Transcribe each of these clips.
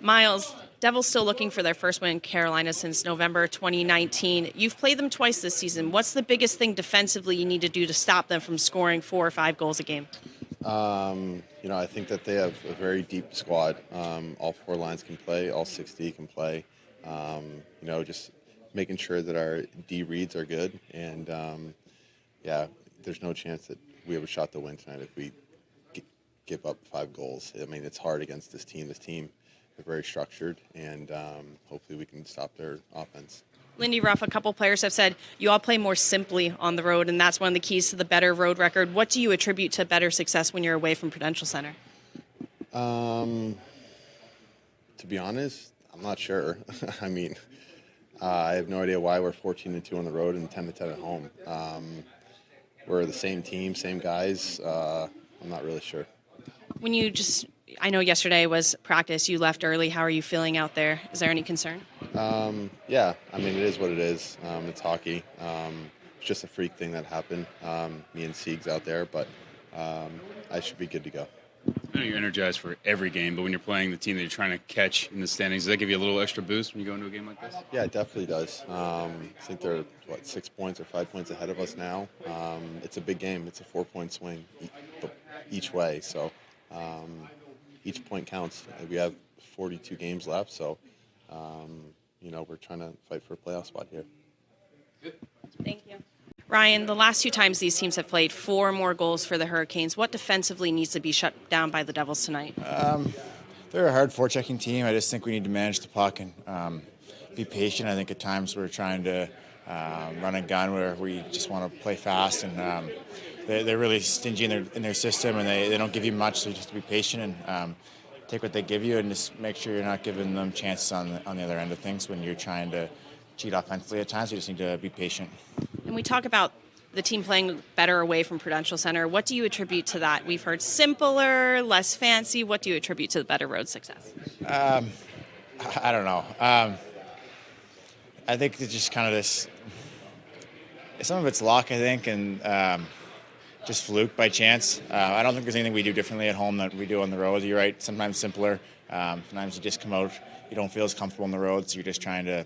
Miles, Devils still looking for their first win in Carolina since November 2019. You've played them twice this season. What's the biggest thing defensively you need to do to stop them from scoring 4 or 5 goals a game? I think that they have a very deep squad. All 4 lines can play, all 6D can play. Just making sure that our D reads are good. And, there's no chance that we have a shot to win tonight if we give up 5 goals. I mean, it's hard against this team. This team is very structured, and hopefully we can stop their offense. Lindy Ruff, a couple players have said you all play more simply on the road, and that's one of the keys to the better road record. What do you attribute to better success when you're away from Prudential Center? To be honest, I'm not sure. I mean, I have no idea why we're 14-2 on the road and 10-10 at home. We're the same team, same guys. I'm not really sure. I know yesterday was practice. You left early. How are you feeling out there? Is there any concern? Yeah, I mean, it is what it is. It's hockey. It's just a freak thing that happened. Me and Sieg's out there, but I should be good to go. I know you're energized for every game, but when you're playing the team that you're trying to catch in the standings, does that give you a little extra boost when you go into a game like this? Yeah, it definitely does. I think they're, 6 points or 5 points ahead of us now. It's a big game. It's a 4-point swing each way, so each point counts. We have 42 games left, so, we're trying to fight for a playoff spot here. Thank you. Ryan, the last 2 times these teams have played, 4 more goals for the Hurricanes. What defensively needs to be shut down by the Devils tonight? They're a hard forechecking team. I just think we need to manage the puck and be patient. I think at times we're trying to run and gun where we just want to play fast, and they're really stingy in their system, and they don't give you much, so just to be patient and take what they give you and just make sure you're not giving them chances on the other end of things when you're trying to cheat offensively at times. You just need to be patient. And we talk about the team playing better away from Prudential Center. What do you attribute to that? We've heard simpler, less fancy. What do you attribute to the better road success? I don't know. I think it's just kind of this. Some of it's luck, I think, and just fluke by chance. I don't think there's anything we do differently at home that we do on the road. You're right. Sometimes simpler. Sometimes you just come out. You don't feel as comfortable on the road, so you're just trying to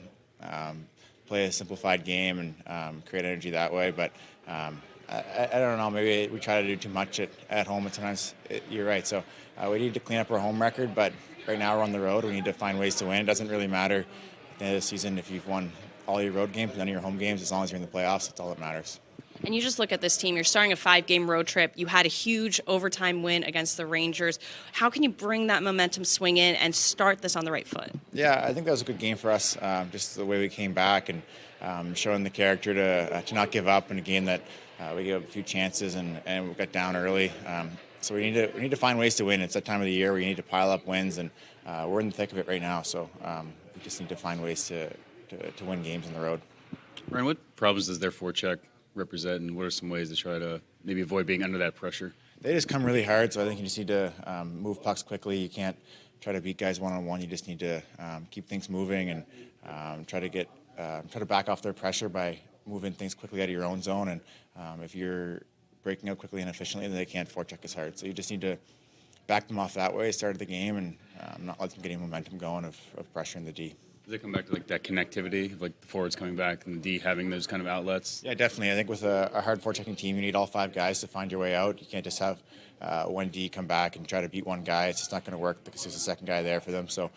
play a simplified game and create energy that way. But I don't know. Maybe we try to do too much at home, and sometimes you're right. So we need to clean up our home record. But right now we're on the road. We need to find ways to win. It doesn't really matter at the end of the season if you've won all your road games, none of your home games. As long as you're in the playoffs, that's all that matters. And you just look at this team. You're starting a 5-game road trip. You had a huge overtime win against the Rangers. How can you bring that momentum swing in and start this on the right foot? Yeah, I think that was a good game for us. Just the way we came back and showing the character to not give up in a game that we gave up a few chances and we got down early. So we need to find ways to win. It's that time of the year where you need to pile up wins, and we're in the thick of it right now. So we just need to find ways to win games on the road. Ryan, what problems does their forecheck represent, and what are some ways to try to maybe avoid being under that pressure? They just come really hard, so I think you just need to move pucks quickly. You can't try to beat guys one-on-one. You just need to keep things moving and try to back off their pressure by moving things quickly out of your own zone. And if you're breaking out quickly and efficiently, then they can't forecheck as hard. So you just need to back them off that way, start the game, and not let them get any momentum going of pressure in the D. Does it come back to that connectivity of the forwards coming back and the D having those kind of outlets? Yeah, definitely. I think with a hard forechecking team, you need all 5 guys to find your way out. You can't just have one D come back and try to beat one guy. It's just not going to work because there's a second guy there for them. So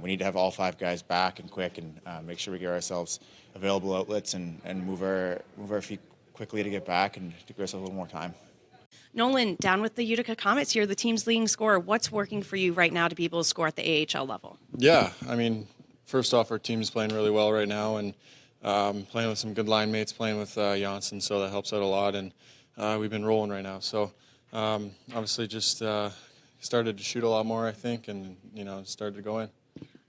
we need to have all 5 guys back and quick and make sure we give ourselves available outlets and move our feet quickly to get back and to give ourselves a little more time. Nolan, down with the Utica Comets, you're the team's leading scorer. What's working for you right now to be able to score at the AHL level? Yeah, I mean, first off, our team's playing really well right now, and playing with some good line mates, playing with Janssen, so that helps out a lot, and we've been rolling right now. So obviously just started to shoot a lot more, I think, and started to go in.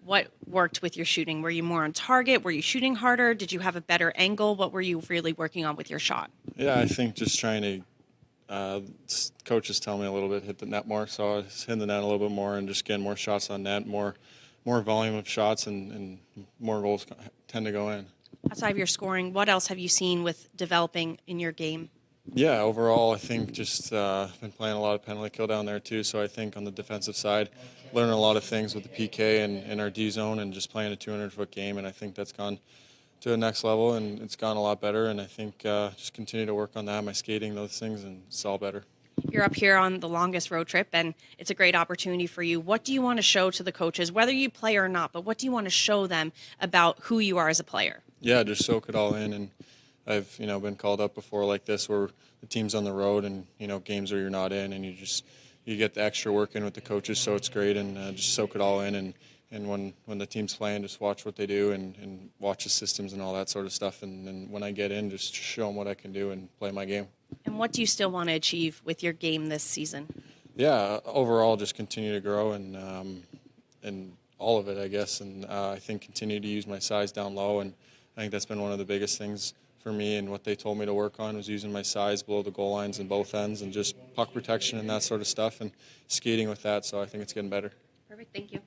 What worked with your shooting? Were you more on target? Were you shooting harder? Did you have a better angle? What were you really working on with your shot? Yeah, I think just trying to coaches tell me a little bit, hit the net more, so I was hitting the net a little bit more and just getting more shots on net, more volume of shots, and more goals tend to go in. Outside of your scoring, what else have you seen with developing in your game? Yeah, overall, I think just been playing a lot of penalty kill down there too. So I think on the defensive side, learning a lot of things with the PK and our D zone, and just playing a 200-foot game. And I think that's gone to the next level, and it's gone a lot better. And I think just continue to work on that, my skating, those things, and it's all better. You're up here on the longest road trip, and it's a great opportunity for you. What do you want to show to the coaches, whether you play or not, but what do you want to show them about who you are as a player? Yeah, just soak it all in. And I've been called up before like this, where the team's on the road, and games where you're not in, and you get the extra work in with the coaches, so it's great. And just soak it all in, and when the team's playing, just watch what they do and watch the systems and all that sort of stuff. And when I get in, just show them what I can do and play my game. And what do you still want to achieve with your game this season? Yeah, overall, just continue to grow and all of it, I guess. And I think continue to use my size down low, and I think that's been one of the biggest things for me. And what they told me to work on was using my size below the goal lines and both ends, and just puck protection and that sort of stuff, and skating with that. So I think it's getting better. Perfect. Thank you.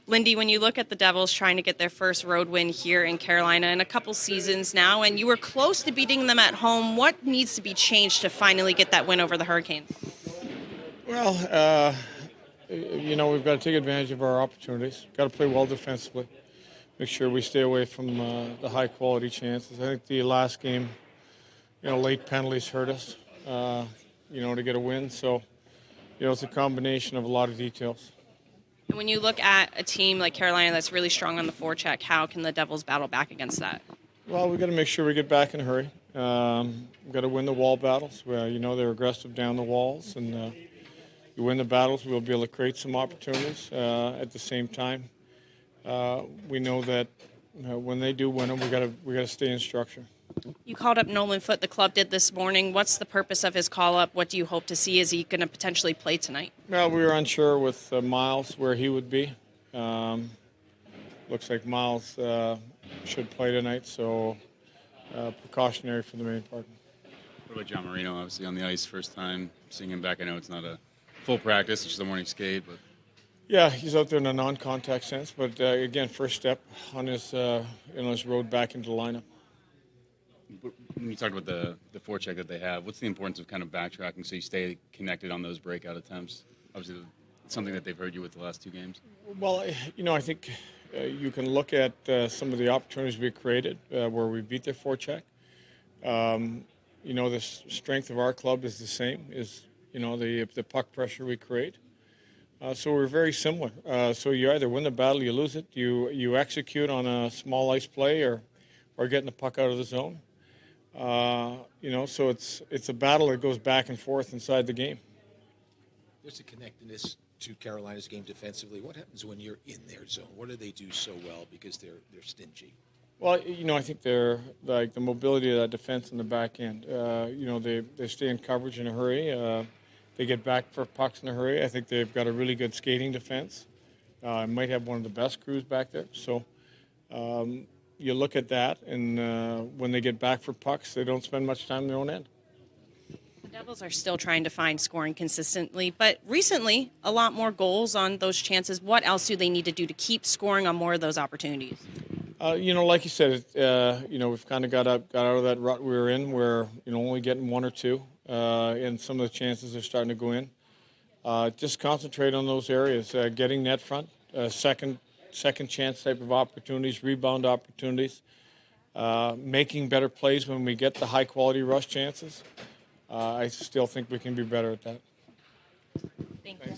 Lindy, when you look at the Devils trying to get their first road win here in Carolina in a couple seasons now, and you were close to beating them at home, what needs to be changed to finally get that win over the Hurricanes? Well, we've got to take advantage of our opportunities. Got to play well defensively. Make sure we stay away from the high-quality chances. I think the last game, late penalties hurt us, to get a win. So, it's a combination of a lot of details. And when you look at a team like Carolina that's really strong on the forecheck, how can the Devils battle back against that? Well, we've got to make sure we get back in a hurry. We've got to win the wall battles. They're aggressive down the walls, and you win the battles, we'll be able to create some opportunities. At the same time, we know that when they do win them, we got to stay in structure. You called up Nolan Foote, the club did this morning. What's the purpose of his call-up? What do you hope to see? Is he going to potentially play tonight? Well, we were unsure with Miles where he would be. Looks like Miles should play tonight, so precautionary for the main part. What about John Marino, obviously on the ice first time, seeing him back? I know it's not a full practice, it's just a morning skate, but... Yeah, he's out there in a non-contact sense, but again, first step on his road back into the lineup. When you talked about the forecheck that they have, what's the importance of kind of backtracking so you stay connected on those breakout attempts? Obviously, it's something that they've heard you with the last two games. Well, I think you can look at some of the opportunities we created where we beat their forecheck. The strength of our club is the same, the puck pressure we create. So we're very similar. So you either win the battle, you lose it. You execute on a small ice play or getting the puck out of the zone. So it's a battle that goes back and forth inside the game. There's a connectedness to Carolina's game defensively. What happens when you're in their zone? What do they do so well because they're stingy? Well, I think they're like the mobility of that defense in the back end. They stay in coverage in a hurry. They get back for pucks in a hurry. I think they've got a really good skating defense. Might have one of the best crews back there. So you look at that, and when they get back for pucks, they don't spend much time in their own end. The Devils are still trying to find scoring consistently, but recently a lot more goals on those chances. What else do they need to do to keep scoring on more of those opportunities? Like you said, we've kind of got out of that rut we were in where, only getting one or two, and some of the chances are starting to go in. Just concentrate on those areas, getting net front, second chance type of opportunities, rebound opportunities, making better plays when we get the high-quality rush chances. I still think we can be better at that. Thank you.